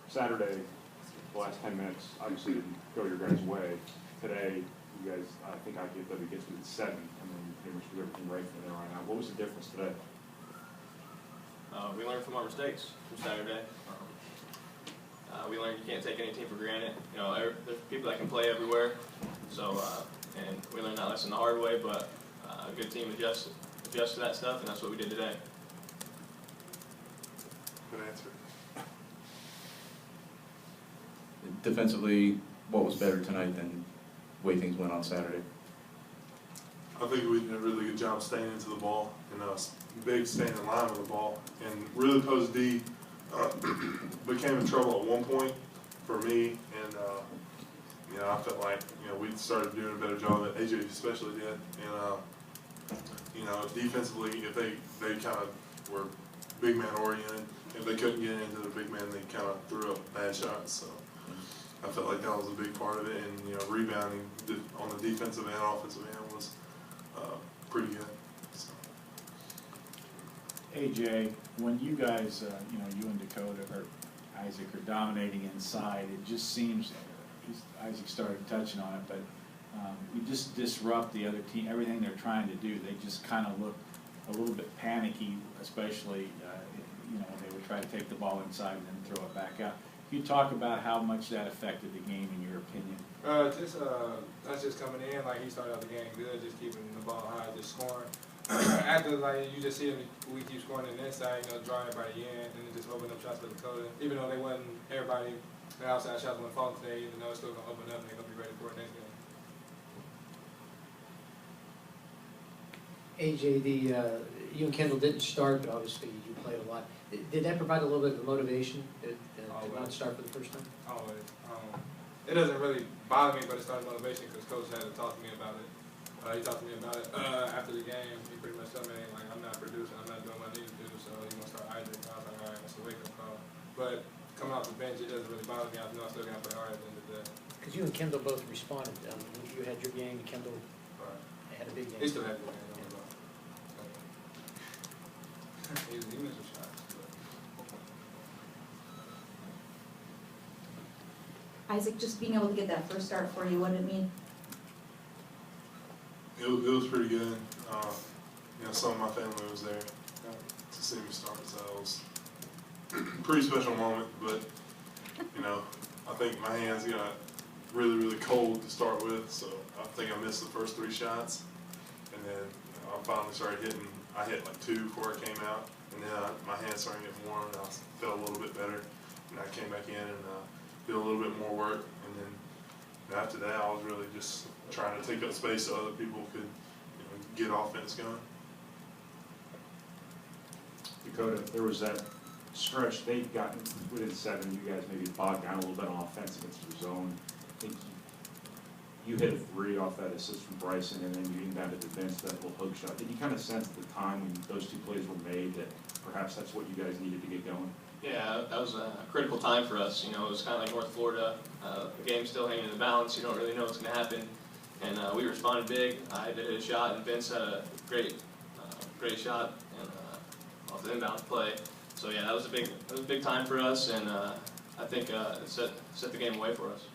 Saturday, the last 10 minutes obviously didn't go your guys' way. Today, you guys, I think IPFW gets within 7, and then you pretty much do everything right from there on out. What was the difference today? We learned from our mistakes from Saturday. We learned you can't take any team for granted. You know, there's people that can play everywhere. So, and we learned that lesson the hard way. But a good team adjusts to that stuff, and that's what we did today. Good answer. Defensively, what was better tonight than the way things went on Saturday? I think we did a really good job staying into the ball and big staying in line with the ball. And really Post D became in trouble at one point for me, and you know, I felt like we started doing a better job that AJ especially did. And you know, defensively, if they kind of were big man oriented, if they couldn't get into the big man, they kind of threw up bad shots. So I felt like that was a big part of it, and rebounding on the defensive and offensive end was pretty good. So. AJ, when you guys, you and Dakota or Isaac are dominating inside, it just seems, Isaac started touching on it, but you just disrupt the other team, everything they're trying to do. They just kind of look a little bit panicky, especially, when they would try to take the ball inside and then throw it back out. Can you talk about how much that affected the game, in your opinion? That's just coming in, like he started out the game good, just keeping the ball high, just scoring. After, like, you just see him, we keep scoring on the inside, drawing everybody in, and then just open up shots for Dakota. Even though they wasn't, everybody, the outside shots wouldn't fall today, even though it's still going to open up and they're going to be ready for it next game. AJ, you and Kendall didn't start, but obviously you played a lot. Did that provide a little bit of motivation to not start for the first time? Always. It doesn't really bother me, but it started motivation because Coach had to talk to me about it. He talked to me about it after the game. He pretty much told me, like, I'm not producing, I'm not doing what I need to do, so you're going to start Isaac. And I was like, all right, that's a wake-up call. But coming off the bench, it doesn't really bother me. I know I still got to play hard at the end of the day. Because you and Kendall both responded. You had your game, Kendall had a big game. He still had a good game. He missed some shots. Isaac, just being able to get that first start for you, what did it mean? It was pretty good. Some of my family was there to see me start, so it was a pretty special moment. But I think my hands got really, really cold to start with, so I think I missed the first 3 shots, and then I finally started hitting. I hit like 2 before it came out, and then my hands started getting warm, and I felt a little bit better, and I came back in and did a little bit more work, and then after that, I was really just trying to take up space so other people could get offense going. Dakota, there was that stretch they'd gotten within 7. You guys maybe bogged down a little bit on offense against your zone. I think you hit a 3 off that assist from Bryson, and then you inbounded to Vince that little hook shot. Did you kind of sense at the time when those 2 plays were made that perhaps that's what you guys needed to get going? Yeah, that was a critical time for us. It was kind of like North Florida. The game's still hanging in the balance. You don't really know what's going to happen. And we responded big. I had to hit a shot, and Vince had a great shot and off the inbound play. So yeah, that was a big time for us, and I think it set the game away for us.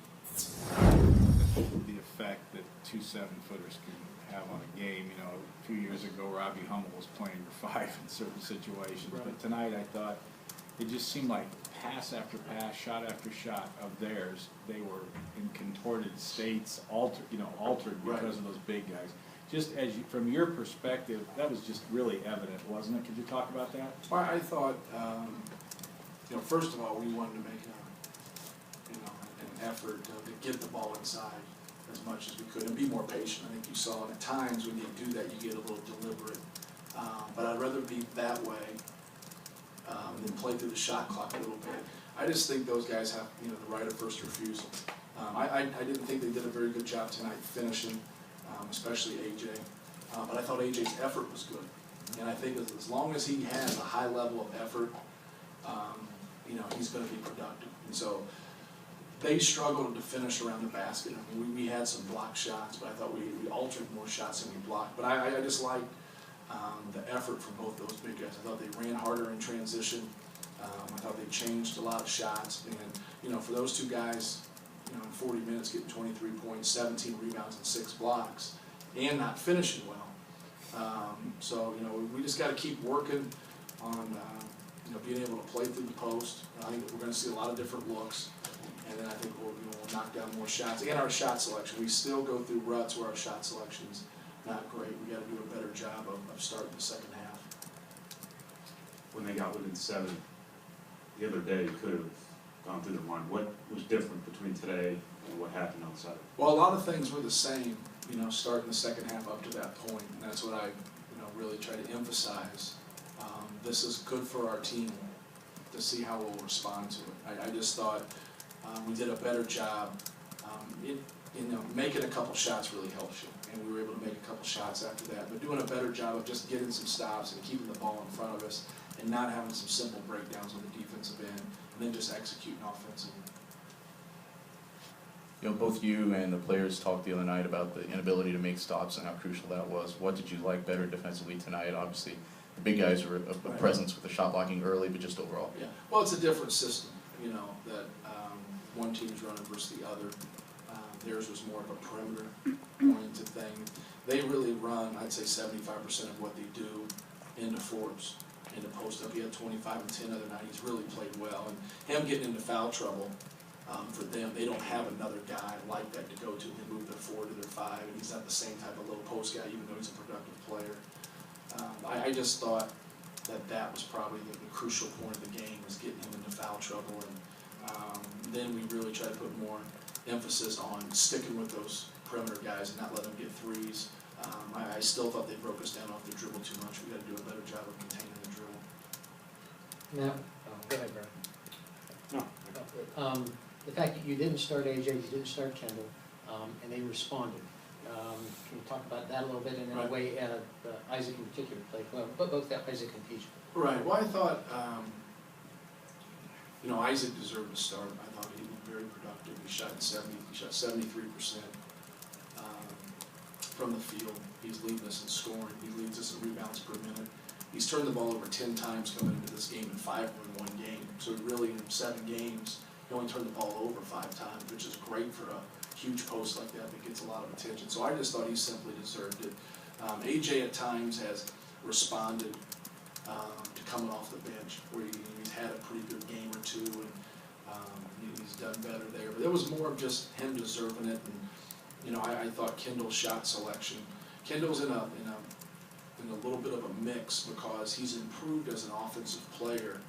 The effect that 2 7-footers can have on a game. A few years ago, Robbie Hummel was playing your 5 in certain situations, right. But tonight I thought it just seemed like pass after pass, shot after shot of theirs, they were in contorted states, altered because of those big guys. Just from your perspective, that was just really evident, wasn't it? Could you talk about that? Well, I thought, first of all, we wanted to make an effort to get the ball inside as much as we could and be more patient. I think you saw at times when you do that, you get a little deliberate. But I'd rather be that way than play through the shot clock a little bit. I just think those guys have the right of first refusal. I didn't think they did a very good job tonight finishing, especially AJ. But I thought AJ's effort was good. And I think as long as he has a high level of effort, he's going to be productive. And so they struggled to finish around the basket. I mean, we had some block shots, but I thought we altered more shots than we blocked. But I just liked the effort from both those big guys. I thought they ran harder in transition. I thought they changed a lot of shots. And you know, for those two guys, you know, in 40 minutes getting 23 points, 17 rebounds and 6 blocks, and not finishing well. So, you know, we just got to keep working on, you know, being able to play through the post. I think we're going to see a lot of different looks, and then I think we'll knock down more shots. And our shot selection, we still go through ruts where our shot selection's not great. We got to do a better job of starting the second half. When they got within 7, the other day could have gone through the run. What was different between today and what happened on Saturday? Well, a lot of things were the same, you know, starting the second half up to that point, and that's what I, you know, really try to emphasize. This is good for our team to see how we'll respond to it. I just thought we did a better job. You know, making a couple shots really helps you, and we were able to make a couple shots after that, but doing a better job of just getting some stops and keeping the ball in front of us and not having some simple breakdowns on the defensive end, and then just executing offensively. You know, both you and the players talked the other night about the inability to make stops and how crucial that was. What did you like better defensively tonight? Obviously, the big guys were a presence with the shot blocking early, but just overall. Yeah, well, it's a different system, you know, that one team's running versus the other. Theirs was more of a perimeter-oriented thing. They really run, I'd say 75% of what they do into fours, into post-up. He had 25 and 10 the other night. He's really played well. And him getting into foul trouble, for them, they don't have another guy like that to go to. They move their 4 to their 5, and he's not the same type of little post guy, even though he's a productive player. I just thought that was probably the crucial point of the game, was getting him into foul trouble. And then we really tried to put more emphasis on sticking with those perimeter guys and not letting them get threes. I still thought they broke us down off the dribble too much. We got to do a better job of containing the dribble. Now, go ahead, Brad. No. The fact that you didn't start AJ, you didn't start Kendall, and they responded. Can you talk about that a little bit? And in a way, Isaac in particular played well, but both Isaac and PJ. Right. Well, I thought, you know, Isaac deserved to start. I thought he was very productive. He shot 73% from the field. He's leading us in scoring. He leads us in rebounds per minute. He's turned the ball over 10 times coming into this game, and 5 were in one game. So really, in 7 games, he only turned the ball over 5 times, which is great for a huge post like that gets a lot of attention. So I just thought he simply deserved it. AJ at times has responded to coming off the bench, where he's had a pretty good game or two, and he's done better there. But it was more of just him deserving it. And you know, I thought Kendall's shot selection. Kendall's in a little bit of a mix, because he's improved as an offensive player,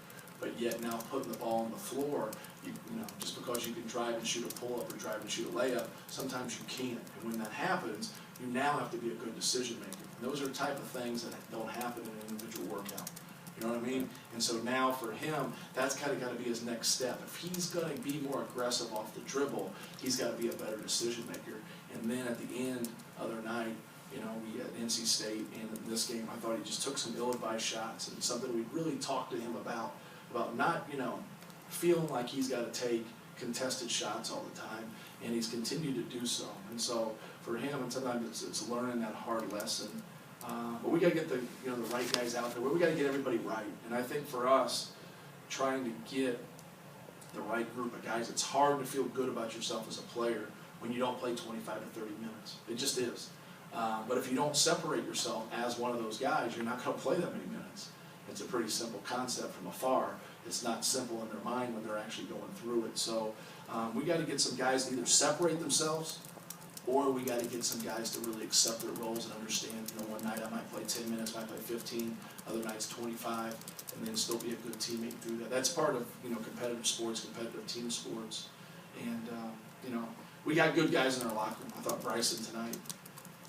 but yet now putting the ball on the floor, you know, just because you can drive and shoot a pull-up or drive and shoot a layup, sometimes you can't. And when that happens, you now have to be a good decision maker. And those are the type of things that don't happen in an individual workout. You know what I mean? And so now for him, that's kind of got to be his next step. If he's going to be more aggressive off the dribble, he's got to be a better decision maker. And then at the end, other night, you know, we at NC State, and in this game, I thought he just took some ill-advised shots, and something we really talked to him about not, you know, feeling like he's got to take contested shots all the time, and he's continued to do so. And so for him, and sometimes it's learning that hard lesson. But we got to get the right guys out there. We got to get everybody right. And I think for us, trying to get the right group of guys, it's hard to feel good about yourself as a player when you don't play 25 to 30 minutes. It just is. But if you don't separate yourself as one of those guys, you're not going to play that many minutes. It's a pretty simple concept from afar. It's not simple in their mind when they're actually going through it. So we got to get some guys to either separate themselves, or we got to get some guys to really accept their roles and understand, you know, one night I might play 10 minutes, might play 15, other nights 25, and then still be a good teammate through that. That's part of, you know, competitive sports, competitive team sports. And, you know, we got good guys in our locker room. I thought Bryson tonight,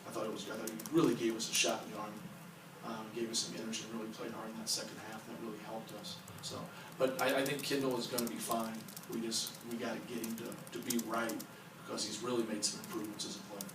I thought he really gave us a shot in the arm, gave us some energy, and really played hard in that second half. That really helped us. So, but I think Kendall is going to be fine. We got to get him to be right, because he's really made some improvements as a player.